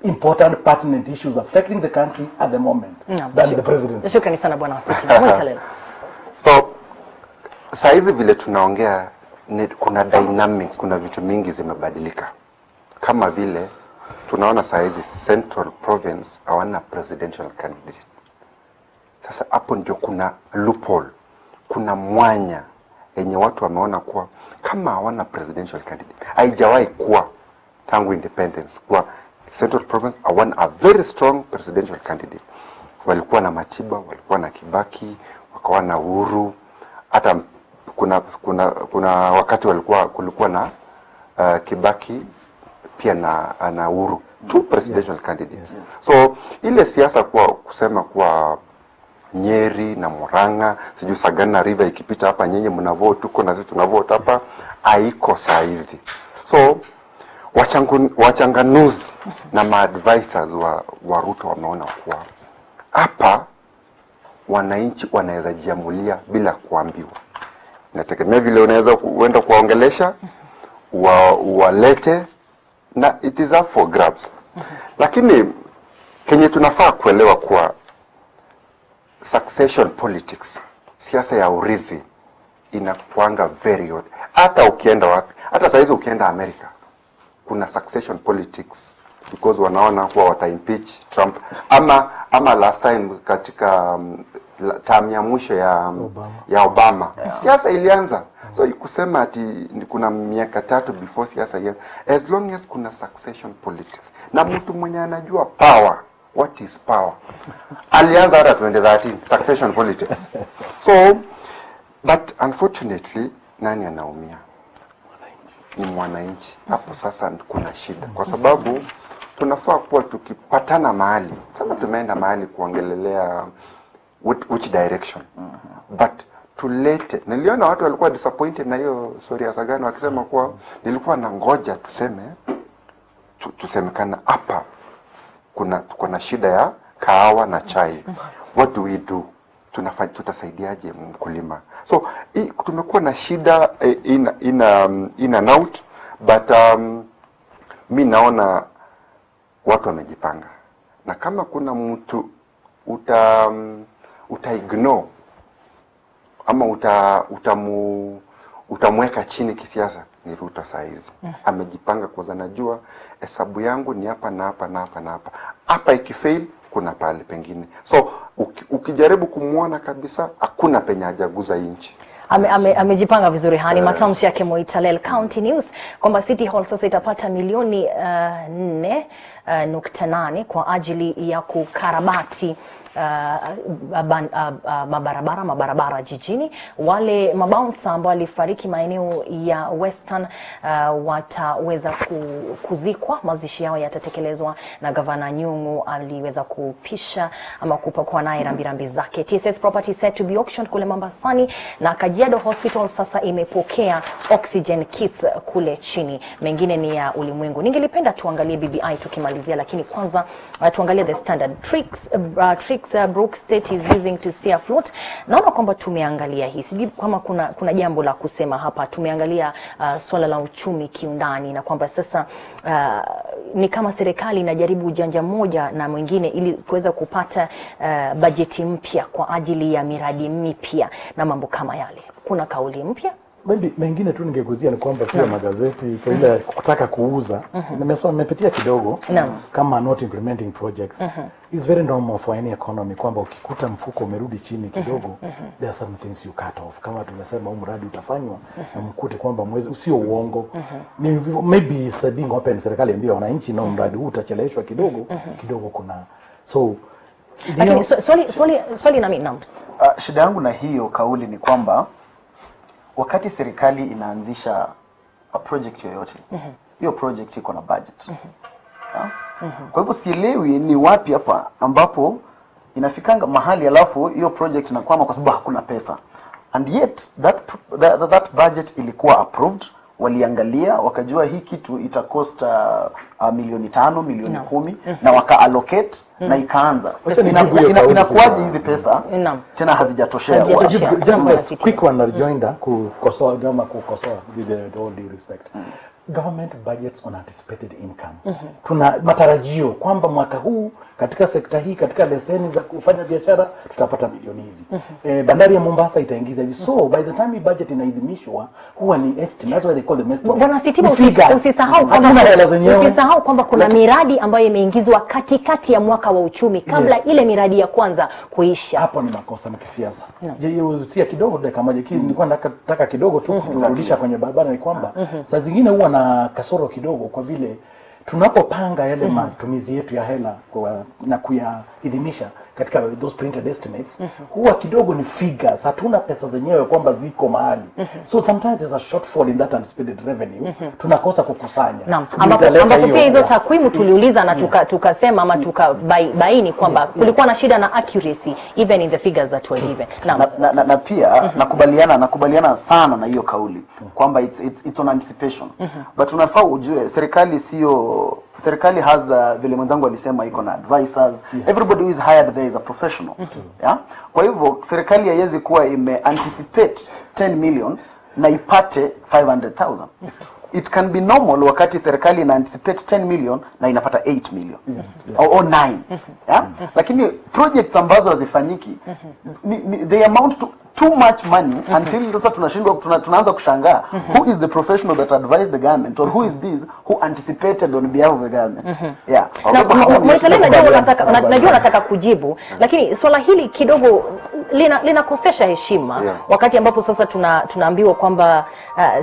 important, pertinent issues affecting the country at the moment than the presidency. Shukrani sana Bwana Wasiti. So, saizi vile tunaongea, kuna dynamic, kuna vitu mingi zimebadilika. Kama vile tunaona saizi Central Province hawana presidential candidate. Sasa hapo ndio kuna loophole, kuna mwanya yenye watu wameona kuwa kama hawana presidential candidate, haijawahi kuwa tangu independence kwa Central Province hawana a very strong presidential candidate. Walikuwa na Matiba, walikuwa na Kibaki, wakawa na Uhuru, hata kuna wakati kulikuwa na Kibaki pia na Uhuru, 2 presidential candidates. Yes. So ile siasa kusema kwa Nyeri na Murang'a, siju Sagana River ikipita hapa nyenye mnavote tuko na sisi tunavote hapa, haiko saizi. So wachanganuzi na maadvisors wa Ruto wameona kuwa hapa wananchi wanaweza jiamulia bila kuambiwa. Nategemea vile unaweza kuenda kuongelesha walete na it is up for grabs. Lakini kenye tunafaa kuelewa kuwa succession politics, siasa ya urithi inakuanga very odd. Hata ukienda wapi, hata saizi ukienda America, kuna succession politics because wanaona kuwa wata-impeach Trump ama last time katika term ya mwisho ya Obama. Yeah. Siasa ilianza. So kusema ati kuna miaka 3 before siasa hiyo, as long as kuna succession politics na mtu mwenye anajua power, what is power, alianza hata 2013 succession politics. So but unfortunately nani anaumia? Ni mwananchi. Hapo sasa kuna shida kwa sababu tunafaa kuwa tukipatana mahali, kama tumeenda mahali kuongelelea which direction, but tulete. Niliona watu walikuwa disappointed na hiyo story ya Sagana wakisema kuwa nilikuwa na ngoja tusemekana hapa kuna shida ya kahawa na chai. What do we do? Tutasaidiaje mkulima? So tumekuwa na shida in and out, but mi naona watu wamejipanga, na kama kuna mtu ignore ama utamweka chini kisiasa, ni Ruto saa hizi. Amejipanga kwa sababu anajua hesabu yangu ni hapa na hapa na hapa na hapa. Hapa ikifail kuna pale pengine. So ukijaribu kumuona kabisa hakuna penye hajaguza inchi. Amejipanga vizuri. Hani matamshi yake Moitalel County News kwamba City Hall sasa itapata milioni 4.8 kwa ajili ya kukarabati mabarabara jijini. Wale mabouncer ambao walifariki maeneo ya Western wataweza kuzikwa. Mazishi yao yatatekelezwa na Gavana Nyung'u, aliweza kupisha ama kupakua naye rambirambi zake. TSS property set to be auctioned kule Mombasani, na Kajiado Hospital sasa imepokea oxygen kits kule chini. Mengine ni ya ulimwengu. Ningelipenda tuangalie BBI tukimalizia, lakini kwanza tuangalie the standard tricks Brook State is using to stay afloat. Naona kwamba tumeangalia hii, sijui kama kuna jambo la kusema hapa. Tumeangalia swala la uchumi kiundani, na kwamba sasa ni kama serikali inajaribu ujanja mmoja na mwingine ili kuweza kupata bajeti mpya kwa ajili ya miradi mipya na mambo kama yale. Kuna kauli mpya? Mengine tu ningeguzia ni kwamba pia magazeti kwa ile kutaka kuuza, nimepitia kidogo kama not implementing projects is very normal for any economy, kwamba ukikuta mfuko umerudi chini kidogo there are some things you cut off. Kama tumesema huu mradi utafanywa na mkute kwamba mwezi usio uongo, ni maybe being open, serikali ambia wananchi na mradi huu utacheleweshwa kidogo kuna so lakini swali na mimi shida yangu na hiyo kauli ni kwamba wakati serikali inaanzisha a project yoyote, hiyo project iko na budget. Kwa hivyo sielewi ni wapi hapa ambapo inafikanga mahali alafu hiyo project inakwama kwa sababu hakuna pesa. And yet that budget ilikuwa approved, waliangalia wakajua hii kitu itakost milioni 5, milioni 10 na waka allocate na ikaanza. Inakuwaje hizi pesa tena hazijatoshea? Just a quick one rejoinder kukosoa with all due respect. Government budgets on anticipated income. Tuna matarajio kwamba mwaka huu katika sekta hii, katika leseni za kufanya biashara tutapata milioni hivi. Bandari ya Mombasa itaingiza hivi. So by the time budget inaidhinishwa huwa ni estimate. That's why they call them estimate. Bwana Sitiba, usisahau kwamba kuna miradi ambayo imeingizwa katikati ya mwaka wa uchumi kabla ile miradi ya kwanza kuisha. Hapo ni makosa ya kisiasa. Usia kidogo dakika moja nilikuwa nataka kidogo tu kurudisha kwenye barabara ni kwamba saa zingine huwa na kasoro kidogo, kwa vile tunapopanga yale matumizi yetu ya hela na kuyaidhinisha katika those printed estimates, huwa kidogo ni figures, hatuna pesa zenyewe kwamba ziko mahali. So sometimes there's a shortfall in that anticipated revenue. Tunakosa kukusanya. Ambapo pia hizo takwimu tuliuliza na tukasema ama tukabaini kwamba kulikuwa na shida na accuracy even in the figures that were given. Na pia nakubaliana sana na hiyo kauli kwamba it's on anticipation. But unafaa ujue serikali has vile mwenzangu alisema iko na advisors. Everybody who is hired there is a professional. Kwa hivyo serikali haiwezi kuwa anticipate 10 million na ipate 500,000. It can be normal wakati serikali ina anticipate 10 million na inapata 8 million or 9. Lakini projects ambazo hazifanyiki they amount to too much money until sasa tunaanza kushangaa who is the professional that advised the government, or who is this who anticipated on behalf of the government. Najua nataka kujibu, lakini swala hili kidogo linakosesha heshima wakati ambapo sasa tunaambiwa kwamba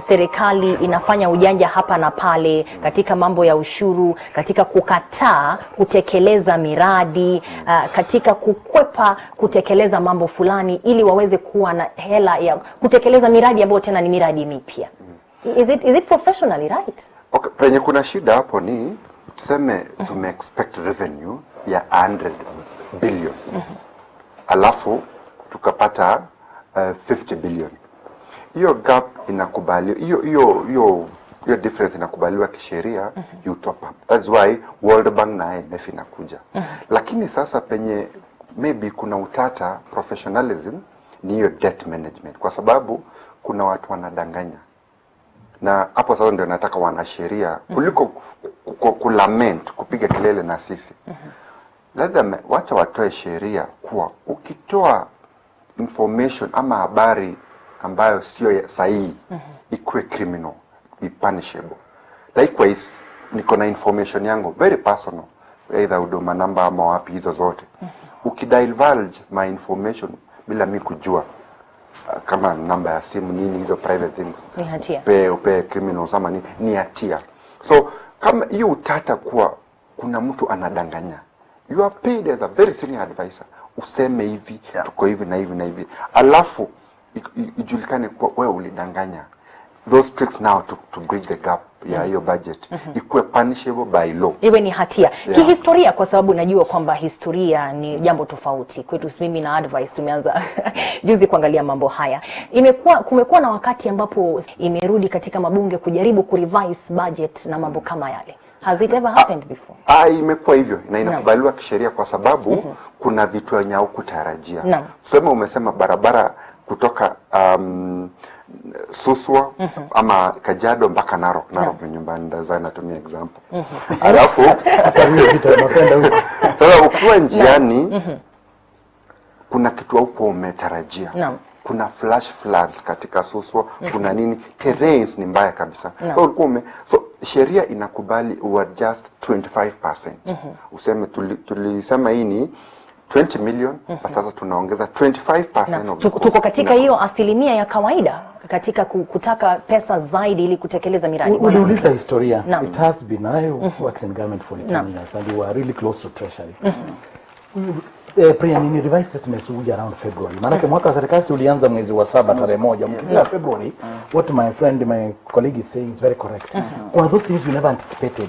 serikali inafanya ujanja hapa na pale katika mambo ya ushuru, katika kukataa kutekeleza miradi, katika kukwepa kutekeleza mambo fulani ili waweze kuwa na hela ya kutekeleza miradi ambayo tena ni miradi mipya. Is it professionally right? Okay, penye kuna shida hapo ni tuseme expect revenue ya 100 billion. Alafu tukapata 50 billion. Hiyo gap inakubaliwa, hiyo difference inakubaliwa kisheria, you top up. That's why World Bank na IMF inakuja. Lakini sasa penye maybe kuna utata professionalism ni hiyo debt management, kwa sababu kuna watu wanadanganya. Na hapo sasa ndio nataka wanasheria kuliko kulament kupiga kelele na sisi. Let them wacha watoe sheria kuwa ukitoa information ama habari ambayo sio sahihi ikuwe criminal, be punishable. Likewise, niko na information yangu very personal, either huduma namba ama wapi hizo zote. Ukidivulge my information bila mimi kujua, kama namba ya simu nini, hizo private things, ni hatia. Upe criminals ama ni hatia. So kama hiyo utata kuwa kuna mtu anadanganya, you are paid as a very senior advisor, useme hivi, tuko hivi na hivi na hivi, alafu ijulikane kwa wewe ulidanganya. Those tricks now to bridge the gap ya hiyo budget ikuwe punishable by law, iwe ni hatia. Kihistoria, kwa sababu najua kwamba historia ni jambo tofauti kwetu. Mimi na advice tumeanza juzi kuangalia mambo haya. Kumekuwa na wakati ambapo imerudi katika mabunge kujaribu kurevise budget na mambo kama yale. Has it ever happened before? Imekuwa hivyo na inakubaliwa kisheria kwa sababu kuna vitu wenye hukutarajia. Sema umesema barabara kutoka Suswa ama Kajiado mpaka Narok. Narok ni nyumbani, ndio natumia example. Alafu sasa ukiwa njiani kuna kitu huko umetarajia. Kuna flash floods katika Suswa, kuna nini, terrains ni mbaya kabisa. So sheria inakubali just 25%. Useme tulisema hii ni 20 million, sasa tunaongeza 25% of tuko katika hiyo asilimia ya kawaida katika kutaka pesa zaidi ili kutekeleza miradi. Uliuliza historia. It has been, I worked in government for 18 years and we were really close to treasury. Pre-nini revised statements huja around February. Maana mwaka wa serikali ulianza mwezi wa 7 tarehe 1. Mkizia February, what my colleague is saying is very correct. One of those things we never anticipated.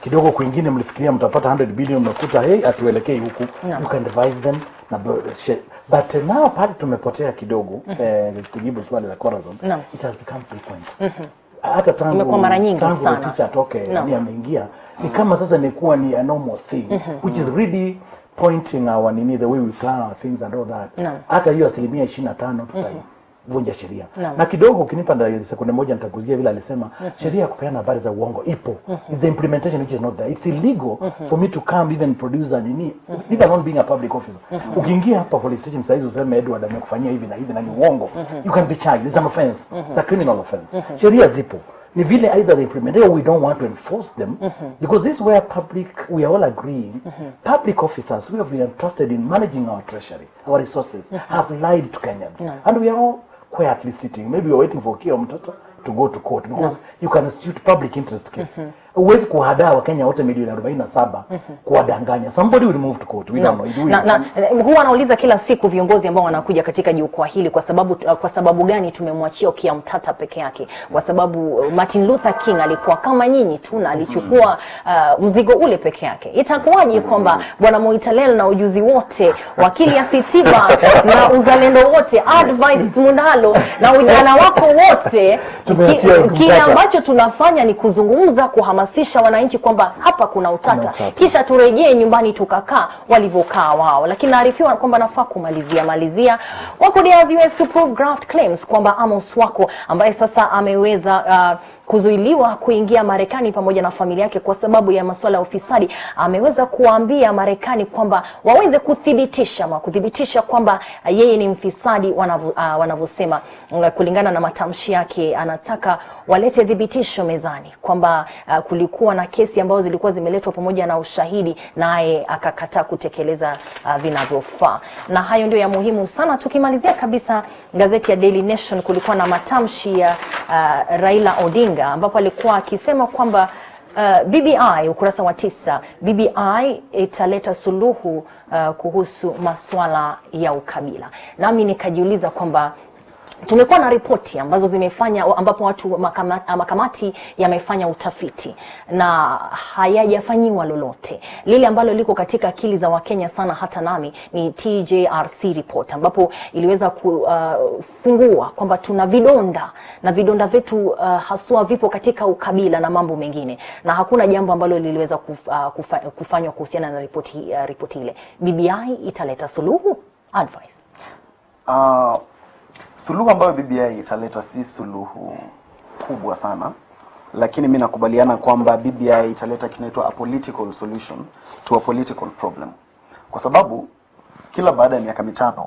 Kidogo kwingine mlifikiria mtapata 100 billion, mnakuta atuelekei huku. You can revise them. But now pale tumepotea kidogo, kujibu swali la Corazon, it has become frequent. Hata tangu mara nyingi sana teacher atoke ni ameingia, ni kama sasa ni a normal thing, which is really pointing our the way we plan our things and all that. Hata hiyo asilimia 25 tutaivunja sheria. Na kidogo ukinipa sekunde moja nitakuzia vile alisema sheria ya kupeana habari za uongo ipo. It's the implementation which is not there. It's illegal for me to come even produce even not being a public officer. Ukiingia hapa police station saizi useme Edward amekufanyia hivi na hivi na ni uongo, you can be charged. It's an offense. It's a criminal offense. Sheria zipo. Ni vile either they implement or we don't want to enforce them, because this is where we are all agreeing, public officers, we have been entrusted in managing our treasury, our resources, have lied to Kenyans. And we are all quietly sitting. Maybe we are waiting for Kio Mtoto to go to court, because you can institute public interest case. Uwezi kuhadaa wa Kenya wote milioni 47 kuwadanganya. Somebody will move to court. We don't know. Huwa anauliza kila siku viongozi ambao wanakuja katika jukwaa hili kwa sababu gani tumemwachia Okiya Mtata peke yake? Kwa sababu Martin Luther King alikuwa kama nyinyi tu na alichukua mzigo ule peke yake. Itakuwaje kwamba Bwana Moitalel na ujuzi wote, wakili ya Sitiba na uzalendo wote, advice Mundalo na ujana wako wote, kile ambacho tunafanya ni kuzungumza, kuhamasisha wananchi kwamba hapa kuna utata, kisha turejee nyumbani tukakaa walivyokaa wao. Lakini naarifiwa kwamba nafaa kumalizia Wako US to prove graft claims kwamba Amos Wako ambaye sasa ameweza kuzuiliwa kuingia Marekani pamoja na familia yake kwa sababu ya masuala ya ufisadi, ameweza kuambia Marekani kwamba waweze kuthibitisha kwamba yeye ni mfisadi wanavyosema. Kulingana na matamshi yake, anataka walete thibitisho mezani kwamba kulikuwa na kesi ambazo zilikuwa zimeletwa pamoja na ushahidi, naye akakataa kutekeleza vinavyofaa. Na hayo ndio ya muhimu sana. Tukimalizia kabisa, gazeti ya Daily Nation, kulikuwa na matamshi ya Raila Odinga ambapo alikuwa akisema kwamba BBI, ukurasa wa 9, BBI italeta suluhu kuhusu masuala ya ukabila. Nami nikajiuliza kwamba tumekuwa na ripoti ambazo ambapo watu makamati yamefanya utafiti na hayajafanyiwa lolote. Lile ambalo liko katika akili za Wakenya sana, hata nami, ni TJRC report ambapo iliweza kufungua kwamba tuna vidonda na vidonda vyetu haswa vipo katika ukabila na mambo mengine, na hakuna jambo ambalo liliweza kufanywa kuhusiana na ripoti ile. BBI italeta suluhu? Advice. Suluhu ambayo BBI italeta si suluhu kubwa sana, lakini mimi nakubaliana kwamba BBI italeta kinaitwa a political solution to a political problem. Kwa sababu kila baada ya miaka 5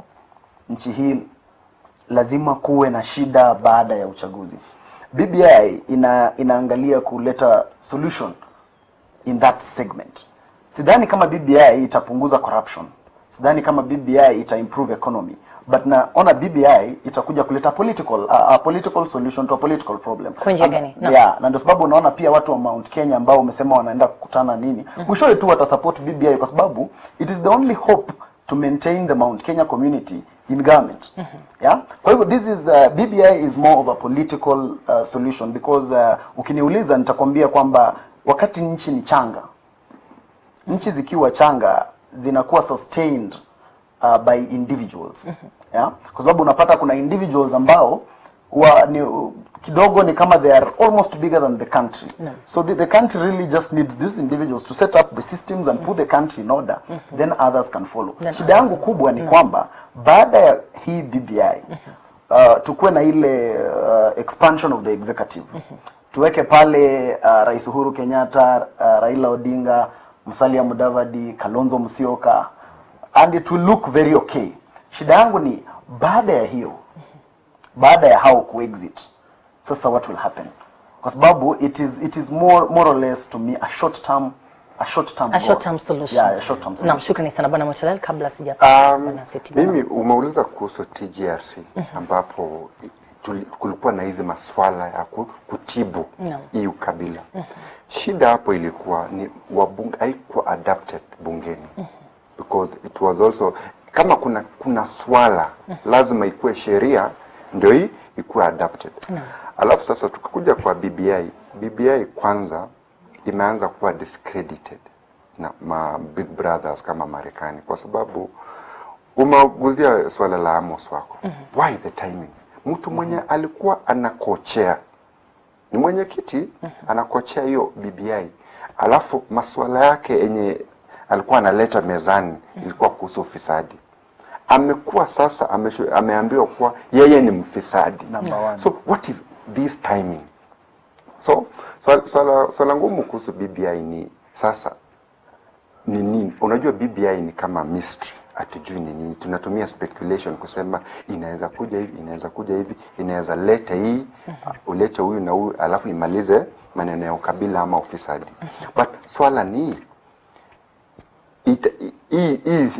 nchi hii lazima kuwe na shida baada ya uchaguzi. BBI inaangalia kuleta solution in that segment. Sidhani kama BBI itapunguza corruption. Sidhani kama BBI ita improve economy. But naona BBI itakuja kuleta political solution to a political problem. Kwa njia gani? No. Yeah, na ndio sababu unaona pia watu wa Mount Kenya ambao umesema wanaenda kukutana nini. Mwishowe tu watasupport BBI kwa sababu it is the only hope to maintain the Mount Kenya community in government. Yeah? Kwa hivyo this is BBI is more of a political solution because ukiniuliza nitakwambia kwamba wakati nchi ni changa, nchi zikiwa changa zinakuwa sustained by individuals. Yeah? Kwa sababu unapata kuna individuals ambao kidogo ni kama they are almost bigger than the country. So the country really just needs these individuals to set up the systems and put the country in order, then others can follow. Shida yangu kubwa ni kwamba baada ya hii BBI tukue na ile expansion of the executive. Tuweke pale Rais Uhuru Kenyatta, Raila Odinga, Musalia Mudavadi, Kalonzo Musyoka, and it will look very okay. Shida yangu ni baada ya hiyo, baada ya hao kuexit, sasa what will happen? Kwa sababu it is more or less to me a short term solution. Yeah, a short term solution. Naam, shukrani sana Bwana Mwichalel. Kabla sija mimi umeuliza kuhusu TGRC ambapo kulikuwa na hizi maswala ya kutibu hii ukabila. Shida hapo ilikuwa ni wabunge haikuwa adapted bungeni because it was also kama kuna swala lazima ikuwe sheria ndio hii ikuwe adapted. Alafu sasa tukakuja kwa BBI kwanza imeanza kuwa discredited na big brothers kama Marekani kwa sababu umeguzia swala la Amos Wako. Why the timing? Mtu mwenye alikuwa anakochea ni mwenyekiti anakochea hiyo BBI, alafu maswala yake yenye alikuwa analeta mezani ilikuwa kuhusu ufisadi. Amekuwa sasa ameambiwa kuwa yeye ni mfisadi. So what is this timing? So swala ngumu kuhusu BBI ni sasa ni nini? Unajua BBI ni kama mystery, hatujui ni nini. Tunatumia speculation kusema inaweza kuja hivi, inaweza leta hii, ulete huyu na huyu alafu imalize maneno ya ukabila ama ufisadi. But swala ni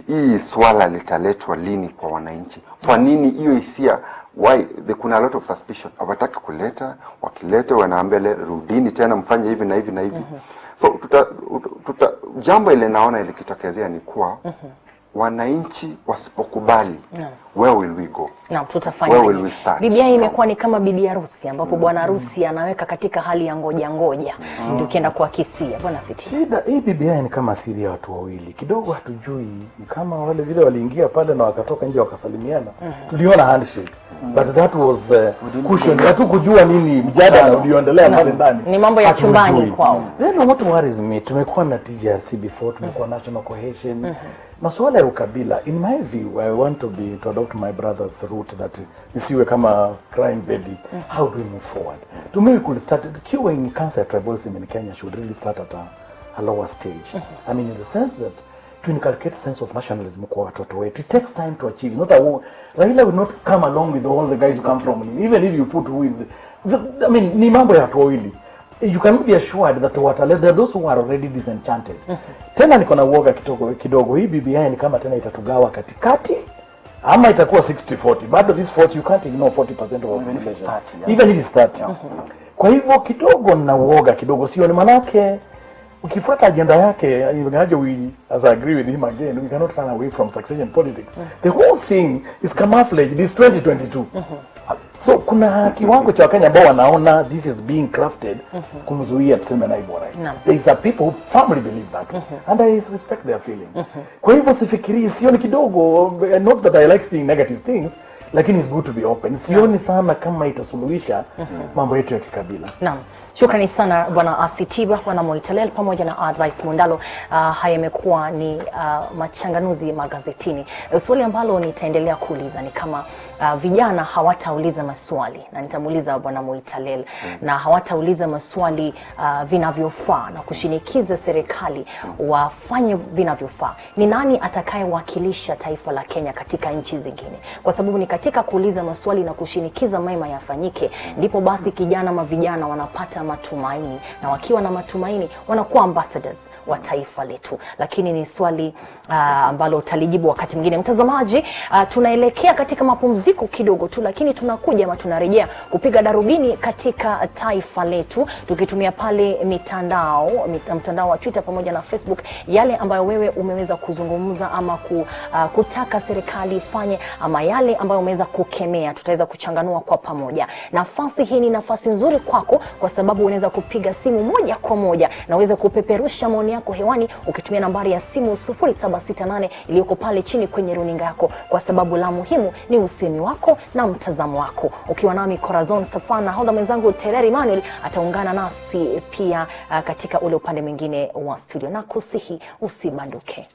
hii swala litaletwa lini kwa wananchi? Kwa nini hiyo hisia? Why kuna a lot of suspicion. Hawataki kuleta, wakileta wanaambia rudini tena mfanye hivi na hivi na hivi. So jambo ile naona ilikitokezea ni kuwa wananchi wasipokubali, where will we go? Naam, tutafanya nini? BBI imekuwa ni kama bibi harusi ambapo bwana harusi anaweka katika hali ya ngoja ndio kienda kwa kisia. Bwana Siti. Shida hii BBI ni kama siri ya watu wawili. Kidogo hatujui kama wale vile waliingia pale na wakatoka nje wakasalimiana. Tuliona handshake. But that was cushion. Hatukujua nini mjadala ulioendelea pale ndani. Ni mambo ya chumbani kwao. Then what worries me, tumekuwa na TGRC before, tumekuwa national cohesion. Masuala ya ukabila, in my view, I want to adopt my brother's route that isiwe kama crying baby. How do we move forward? To me, we could start curing cancer tribalism in Kenya should really start at a lower stage. I mean, in the sense that to inculcate sense of nationalism kwa watoto wetu. It takes time to achieve. Not Raila will not come along with all the guys who come from him. Even if you put I mean, ni mambo ya watu wawili. You can be assured that there are those who are already disenchanted. Tena niko na uoga kidogo. Hii BBI ni kama tena itatugawa katikati ama itakuwa 60-40. But this 40 you can't ignore 40% of population. Even if it's 30. Kwa hivyo kidogo na uoga kidogo, sio ni manake ukifuata agenda yake, as I agree with him again, we cannot run away from succession politics. The whole thing is camouflage. This 2022. So kuna kiwango cha Wakenya ambao wanaona this is being crafted kumzuia tuseme naibu wa rais. There is a people who firmly believe that. And I respect their feeling. Kwa hivyo sifikiri, sioni kidogo, not that I like seeing negative things, lakini it's good to be open. Sioni sana kama itasuluhisha mambo yetu ya kikabila. Naam. Shukrani sana Bwana Asitiba, Bwana Mwichalel pamoja na Advice Mundalo. Haya yamekuwa ni machanganuzi magazetini. Swali ambalo nitaendelea kuuliza ni kama vijana hawatauliza maswali, na nitamuuliza Bwana Moitalel, na hawatauliza maswali vinavyofaa na kushinikiza serikali wafanye vinavyofaa, ni nani atakayewakilisha taifa la Kenya katika nchi zingine? Kwa sababu ni katika kuuliza maswali na kushinikiza mema yafanyike ndipo basi vijana wanapata matumaini, na wakiwa na matumaini wanakuwa ambassadors wa taifa letu. Lakini ni swali ambalo utalijibu wakati mwingine. Mtazamaji, tunaelekea katika mapumziko kidogo tu, lakini tunakuja ama tunarejea kupiga darubini katika taifa letu tukitumia pale mtandao wa Twitter pamoja na Facebook, yale ambayo wewe umeweza kuzungumza ama kutaka serikali ifanye, ama yale ambayo umeweza kukemea, tutaweza kuchanganua kwa pamoja. Nafasi hii ni nafasi nzuri kwako, kwa sababu unaweza kupiga simu moja kwa moja na uweze kupeperusha maoni yako hewani ukitumia nambari ya simu 0768 iliyoko pale chini kwenye runinga yako, kwa sababu la muhimu ni usemi wako na mtazamo wako. Ukiwa nami Corazon Safana, hodha mwenzangu Tereri Manuel ataungana nasi pia katika ule upande mwingine wa studio, na kusihi usibanduke.